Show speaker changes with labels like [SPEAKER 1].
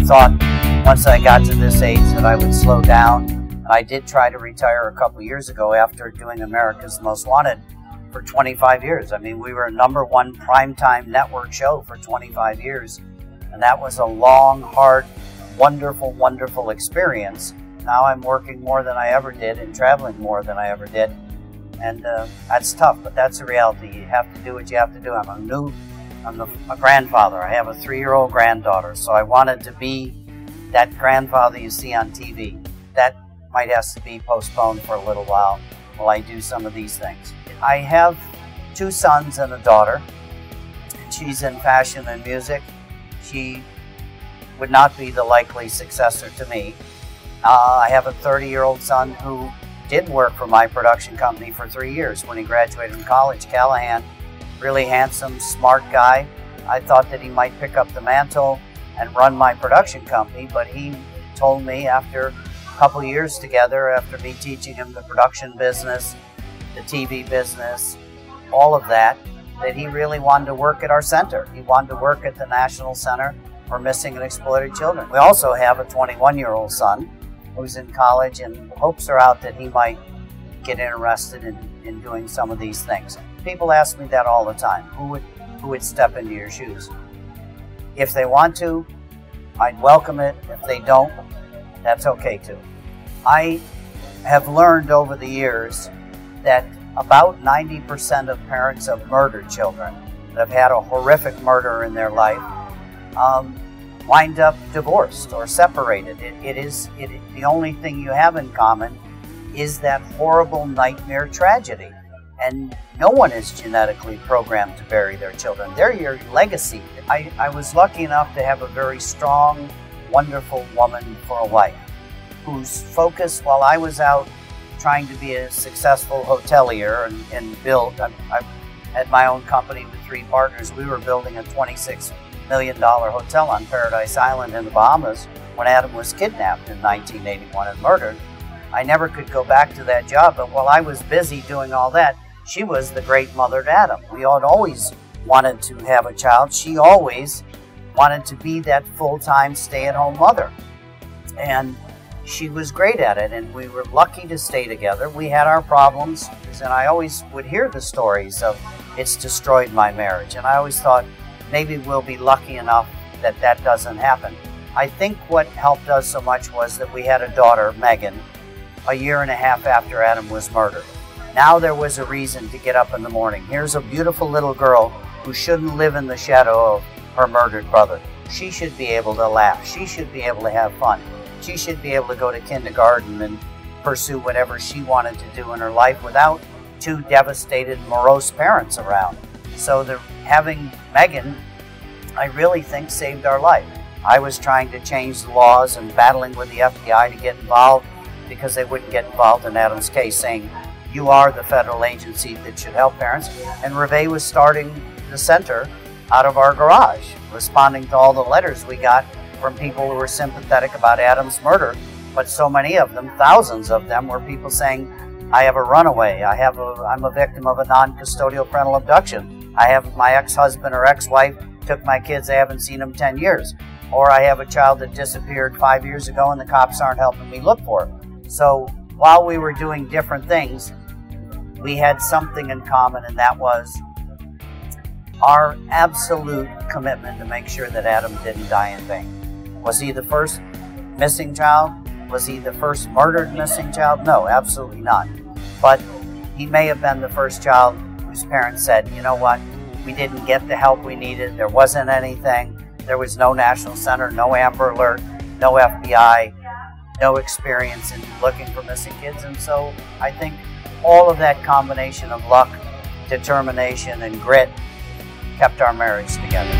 [SPEAKER 1] thought once I got to this age that I would slow down. I did try to retire a couple years ago after doing America's Most Wanted for 25 years. I mean, we were a #1 primetime network show for 25 years. And that was a long, hard, wonderful, wonderful experience. Now I'm working more than I ever did and traveling more than I ever did. And that's tough, but that's the reality. You have to do what you have to do. I'm a grandfather. I have a 3-year-old granddaughter, so I wanted to be that grandfather you see on TV. That might have to be postponed for a little while I do some of these things. I have 2 sons and a daughter. She's in fashion and music. She would not be the likely successor to me. I have a 30-year-old son who did work for my production company for 3 years when he graduated from college. Callahan, really handsome, smart guy. I thought that he might pick up the mantle and run my production company, but he told me after a couple years together, after me teaching him the production business, the TV business, all of that, that he really wanted to work at our center. He wanted to work at the National Center for Missing and Exploited Children. We also have a 21-year-old son who's in college, and hopes are out that he might get interested in doing some of these things. People ask me that all the time. Who would step into your shoes? If they want to, I'd welcome it. If they don't, that's okay too. I have learned over the years that about 90% of parents of murdered children that have had a horrific murder in their life wind up divorced or separated. The only thing you have in common is that horrible nightmare tragedy. And no one is genetically programmed to bury their children. They're your legacy. I was lucky enough to have a very strong, wonderful woman for a wife whose focus while I was out trying to be a successful hotelier and build. I had my own company with 3 partners. We were building a $26 million hotel on Paradise Island in the Bahamas when Adam was kidnapped in 1981 and murdered. I never could go back to that job, but while I was busy doing all that, she was the great mother to Adam. We had always wanted to have a child. She always wanted to be that full-time stay-at-home mother. And she was great at it, and we were lucky to stay together. We had our problems, and I always would hear the stories of it's destroyed my marriage. And I always thought maybe we'll be lucky enough that that doesn't happen. I think what helped us so much was that we had a daughter, Megan, a year and a half after Adam was murdered. Now there was a reason to get up in the morning. Here's a beautiful little girl who shouldn't live in the shadow of her murdered brother. She should be able to laugh. She should be able to have fun. She should be able to go to kindergarten and pursue whatever she wanted to do in her life without 2 devastated, morose parents around. So having Megan, I really think, saved our life. I was trying to change the laws and battling with the FBI to get involved because they wouldn't get involved in Adam's case, saying, you are the federal agency that should help parents. And Reve was starting the center out of our garage, responding to all the letters we got from people who were sympathetic about Adam's murder. But so many of them, thousands of them, were people saying, I have a runaway, I'm a victim of a non-custodial parental abduction. I have my ex-husband or ex-wife took my kids, I haven't seen them 10 years. Or I have a child that disappeared 5 years ago and the cops aren't helping me look for it. So while we were doing different things, we had something in common, and that was our absolute commitment to make sure that Adam didn't die in vain. Was he the first missing child? Was he the first murdered missing child? No, absolutely not. But he may have been the first child whose parents said, you know what, we didn't get the help we needed, there wasn't anything, there was no National Center, no Amber Alert, no FBI, no experience in looking for missing kids. And so I think all of that combination of luck, determination, and grit kept our marriage together.